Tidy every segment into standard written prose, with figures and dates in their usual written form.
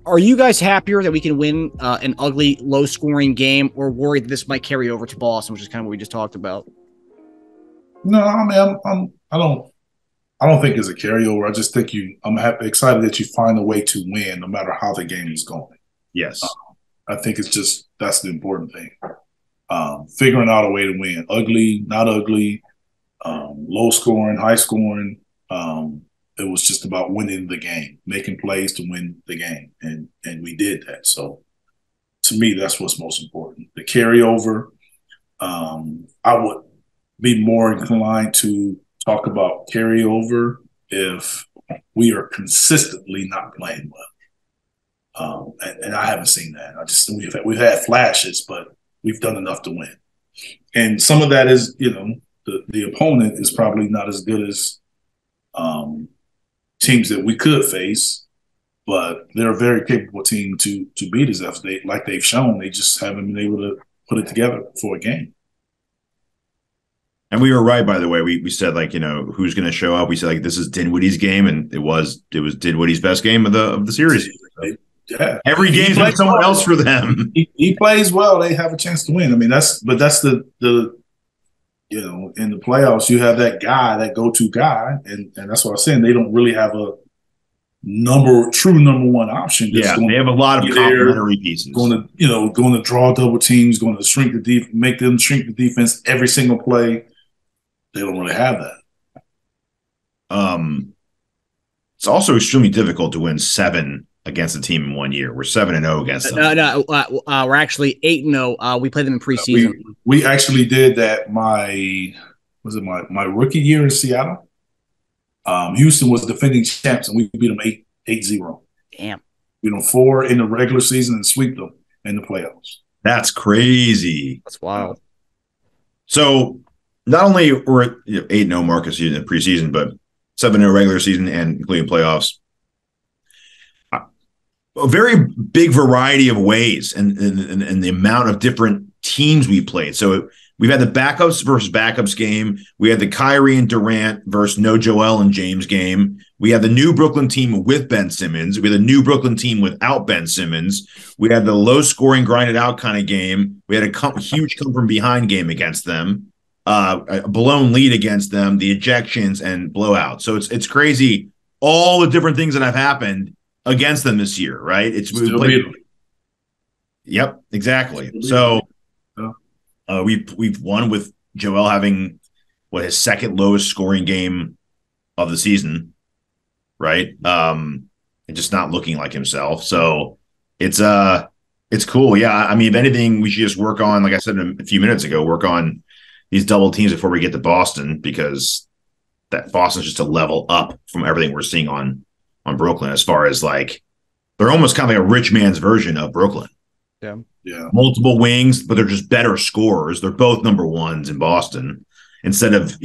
Are you guys happier that we can win an ugly, low-scoring game, or worried that this might carry over to Boston, which is kind of what we just talked about? No, I mean, I don't think it's a carryover. I just think excited that you find a way to win, no matter how the game is going. Uh, Yes. I think it's just that's the important thing. Figuring out a way to win, ugly, not ugly, low scoring, high scoring. It was just about winning the game, making plays to win the game, and we did that. So to me, that's what's most important. The carryover. I would be more inclined to talk about carryover if we are consistently not playing well. And I haven't seen that. We've had flashes, but we've done enough to win. And some of that is, the opponent is probably not as good as teams that we could face, but they're a very capable team to beat us. If like they've shown, they just haven't been able to put it together for a game. And we were right, by the way. We said, like, who's going to show up. We said, like, this is Dinwiddie's game, and it was Dinwiddie's best game of the series. Yeah, Every game's like someone else for them. He plays well. They have a chance to win. I mean, that's the in the playoffs, you have that guy, that go-to guy, and that's what I'm saying. They don't really have a true number one option. Yeah, they have a lot of complementary pieces. Going to draw double teams, going to make them shrink the defense every single play. They don't really have that. It's also extremely difficult to win 7 against a team in 1 year. We're 7-0 against them. No, we're actually 8-0. We played them in preseason. We actually did that. My rookie year in Seattle. Houston was defending champs, and we beat them 8-0. Damn. Beat them 4 in the regular season and sweep them in the playoffs. That's crazy. That's wild. So not only we're at 8-0 Marcus in the preseason, but 7-0 regular season and including playoffs. A very big variety of ways and the amount of different teams we played. So we've had the backups versus backups game. We had the Kyrie and Durant versus no Joel and James game. We had the new Brooklyn team with Ben Simmons. We had the new Brooklyn team without Ben Simmons. We had the low scoring, grinded out kind of game. We had a huge come from behind game against them, a blown lead against them, the ejections and blowouts. So it's crazy. All the different things that have happened against them this year, right? Yep, exactly. So we've won with Joel having his second lowest scoring game of the season, right? And just not looking like himself. So it's cool. Yeah, I mean, if anything, we should just work on, like I said a few minutes ago, work on these double teams before we get to Boston, because that Boston's just a level up from everything we're seeing on Brooklyn, as far as like they're almost kind of like a rich man's version of Brooklyn. Yeah. Yeah. Multiple wings, but they're just better scorers. They're both number ones in Boston instead of,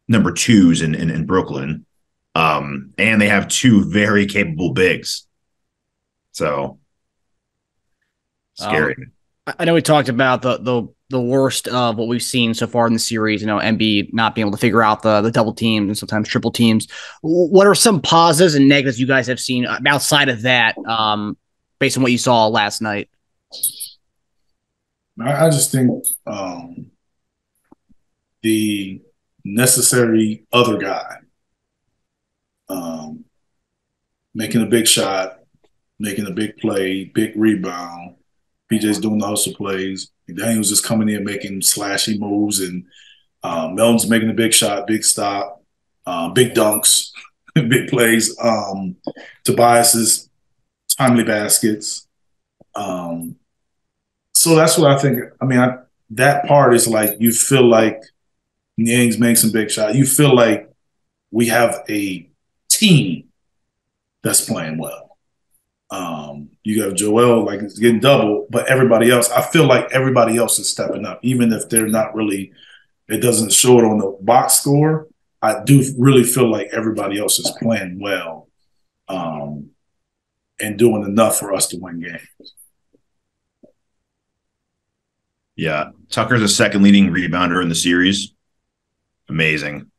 number twos in Brooklyn. And they have 2 very capable bigs. So scary. I know we talked about the worst of what we've seen so far in the series, Embiid not being able to figure out the double teams and sometimes triple teams. What are some positives and negatives you guys have seen outside of that, based on what you saw last night? I just think the necessary other guy, making a big shot, making a big play, big rebound. PJ's doing the hustle plays. Daniel's just coming in making slashy moves, and Melton's making a big shot, big stop, big dunks, big plays. Tobias is timely baskets. So that's what I think. I mean, that part is like you feel like Niang's making some big shots. You feel like we have a team that's playing well. You got Joel, like, it's getting double, but everybody else, I feel like everybody else is stepping up, even if they're not really, it doesn't show it on the box score. I do really feel like everybody else is playing well, and doing enough for us to win games. Yeah. Tucker's a second leading rebounder in the series. Amazing.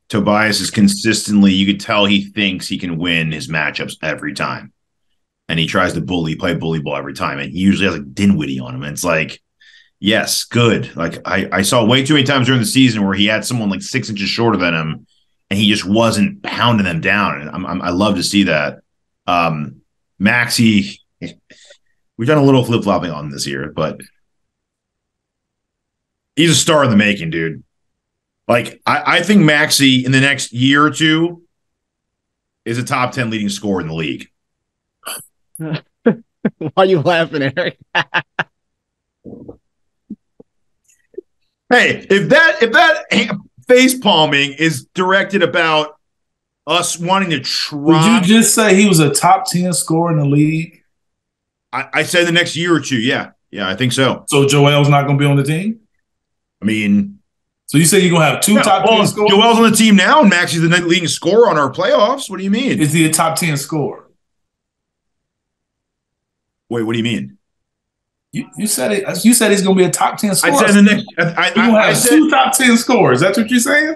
Tobias is consistently, you could tell he thinks he can win his matchups every time. And he tries to play bully ball every time. And he usually has like Dinwiddie on him. And it's like, yes, good. Like I saw way too many times during the season where he had someone like 6 inches shorter than him and he just wasn't pounding them down. And I love to see that. Maxey, we've done a little flip-flopping on this year, but he's a star in the making, dude. Like, I think Maxey in the next year or two is a top 10 leading scorer in the league. Why are you laughing, Eric? Hey, if that face palming is directed about us wanting to try. Would you just say he was a top 10 scorer in the league? I said the next year or two, yeah. Yeah, I think so. So Joel's not going to be on the team? I mean. So you say you're going to have two top 10 scorers? Joel's on the team now, and Maxey's the leading scorer on our playoffs. What do you mean? Is he a top 10 scorer? Wait, what do you mean? You said it. You said he's going to be a top 10 scorer. I said the next. I said two top 10 scorers. That's what you're saying?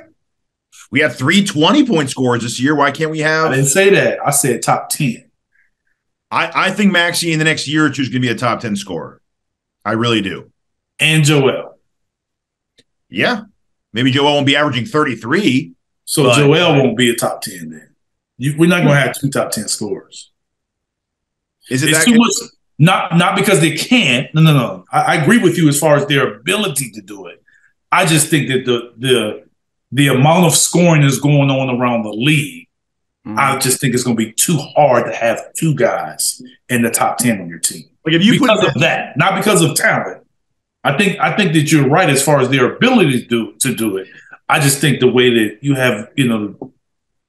We have 3 20-point scorers this year. Why can't we have? I didn't say that. I said top 10. I think Maxey in the next year or two is going to be a top 10 scorer. I really do. And Joel. Yeah. Maybe Joel won't be averaging 33. So Joel won't be a top 10 then. We're not going to have 2 top 10 scorers. Is it it's that too much? Not because they can't. No. I agree with you as far as their ability to do it. I just think that the amount of scoring is going on around the league. I just think it's going to be too hard to have 2 guys in the top 10 on your team. Like if you because of that, not because of talent. I think that you're right as far as their ability to do it. I just think the way that you have, the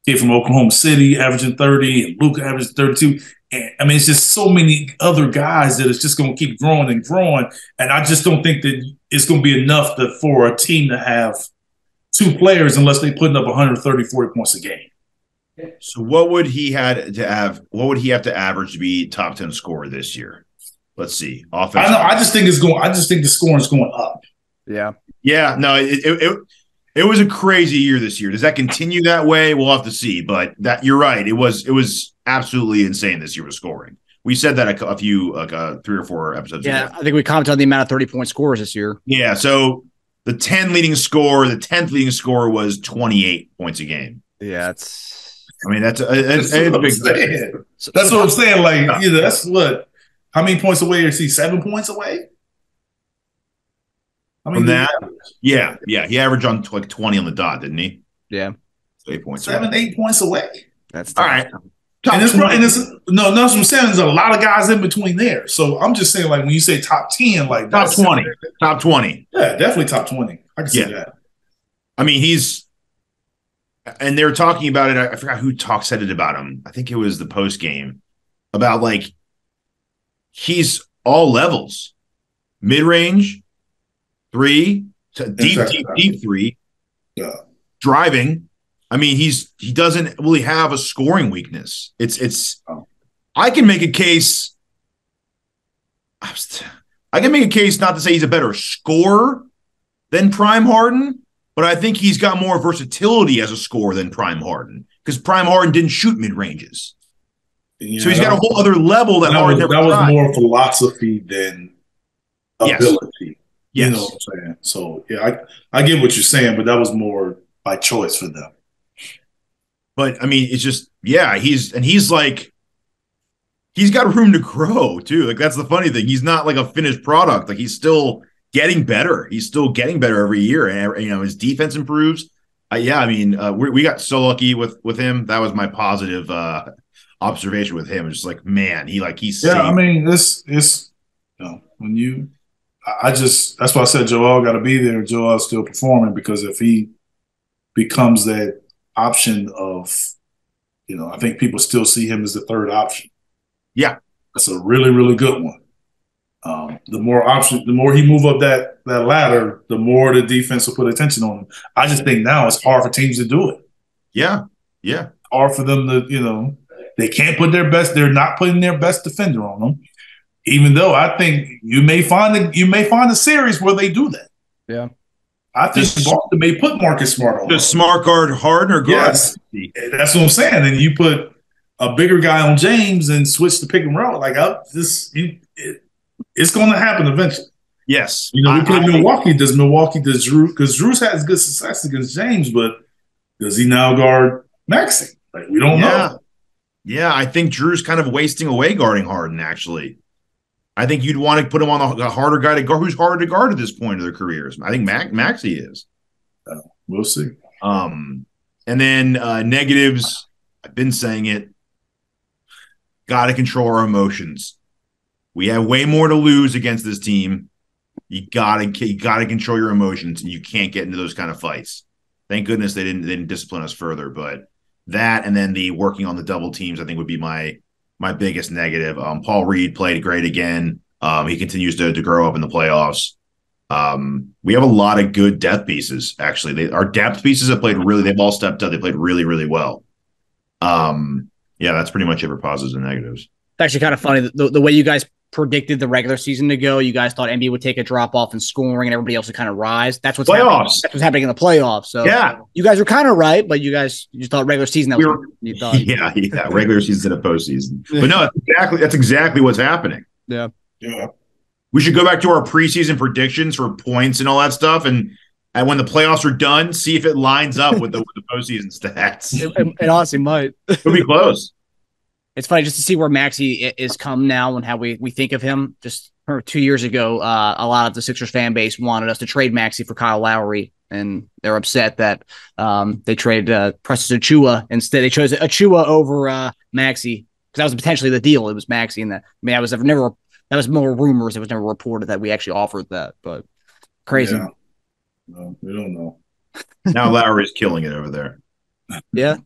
kid from Oklahoma City averaging 30 and Luka averaging 32. And I mean, it's just so many other guys that it's just going to keep growing and growing. And I just don't think that it's going to be enough for a team to have 2 players unless they're putting up 130, 40 points a game. So what would he have to average to be top 10 scorer this year? Let's see. Offense. I know. I just think the scoring is going up. Yeah. Yeah. No, it was a crazy year this year. Does that continue that way? We'll have to see. But you're right. It was absolutely insane this year with scoring. We said that a few 3 or 4 episodes ago. I think we commented on the amount of 30-point scores this year. Yeah. So the 10th leading scorer was 28 points a game. Yeah, that's a big thing. That's what I'm saying. Like, that's what. How many points away is he? 7 points away? From that? Yeah. He averaged on like 20 on the dot, didn't he? Yeah. 8 points. 8 points away. That's all right. And that's what I'm saying. There's a lot of guys in between there. So I'm just saying, like, when you say top 10, like top 20. Top 20. Yeah, definitely top 20. I can see that. I mean, and they were talking about it. I forgot who said it about him. I think it was the post game about like he's all levels, mid range, 3, deep 3, driving. I mean, he doesn't really have a scoring weakness. I can make a case. I can make a case not to say he's a better scorer than Prime Harden, but I think he's got more versatility as a scorer than Prime Harden because Prime Harden didn't shoot mid ranges. Yeah, so he's got a whole other level that Harden never tried. That was more philosophy than ability. Yes. You know what I'm saying? So yeah, I get what you're saying, but that was more by choice for them. But I mean, it's just he's like he's got room to grow too. Like that's the funny thing. He's not like a finished product. Like he's still getting better. He's still getting better every year, and his defense improves. We got so lucky with him. That was my positive observation with him. It's just like, man, he's yeah. I mean, it's when you, that's why I said Joel got to be there. Joel's still performing because if he becomes that option of, I think people still see him as the third option. Yeah, that's a really, really good one. The more he move up that ladder, the more the defense will put attention on him. I just think now it's hard for teams to do it. Yeah. Hard for them to, they can't put their best. They're not putting their best defender on them. Even though I think you may find a series where they do that. Yeah. I think Boston may put Marcus Smart on. The smart guard Harden or guard? Yes, that's what I'm saying. And you put a bigger guy on James and switch the pick and roll. Like it's going to happen eventually. Yes, we play Milwaukee. Does Drew? Because Drew's has good success against James, but does he now guard Maxey? Like we don't know. Yeah, I think Drew's kind of wasting away guarding Harden. Actually, I think you'd want to put him on the harder guy to guard. Who's hard to guard at this point of their careers? I think Maxey is. We'll see. And then negatives. I've been saying it. Got to control our emotions. We have way more to lose against this team. You gotta control your emotions, and you can't get into those kind of fights. Thank goodness they didn't discipline us further. But that, and then the working on the double teams, I think would be my biggest negative. Paul Reed played great again. He continues to grow up in the playoffs. We have a lot of good depth pieces. Actually, our depth pieces have played really. They've all stepped up. They played really, really well. Yeah, that's pretty much it for positives and negatives. It's actually kind of funny the way you guys predicted the regular season to go. You guys thought NBA would take a drop off in scoring and everybody else would kind of rise. That's what's happening. That's what's happening in the playoffs. So yeah, you guys were kind of right, but you just thought regular season. You thought. Yeah, regular season and a postseason. But no, that's exactly what's happening. Yeah. We should go back to our preseason predictions for points and all that stuff, and when the playoffs are done, see if it lines up with the postseason stats. It honestly might. It'll be close. It's funny just to see where Maxey is come now and how we think of him. Just 2 years ago, a lot of the Sixers fan base wanted us to trade Maxey for Kyle Lowry, and they're upset that they traded Precious Achiuwa instead. They chose Achiuwa over Maxey because that was potentially the deal. It was Maxey, and that was more rumors. It was never reported that we actually offered that, but crazy. No, we don't know. Now Lowry's killing it over there. Yeah,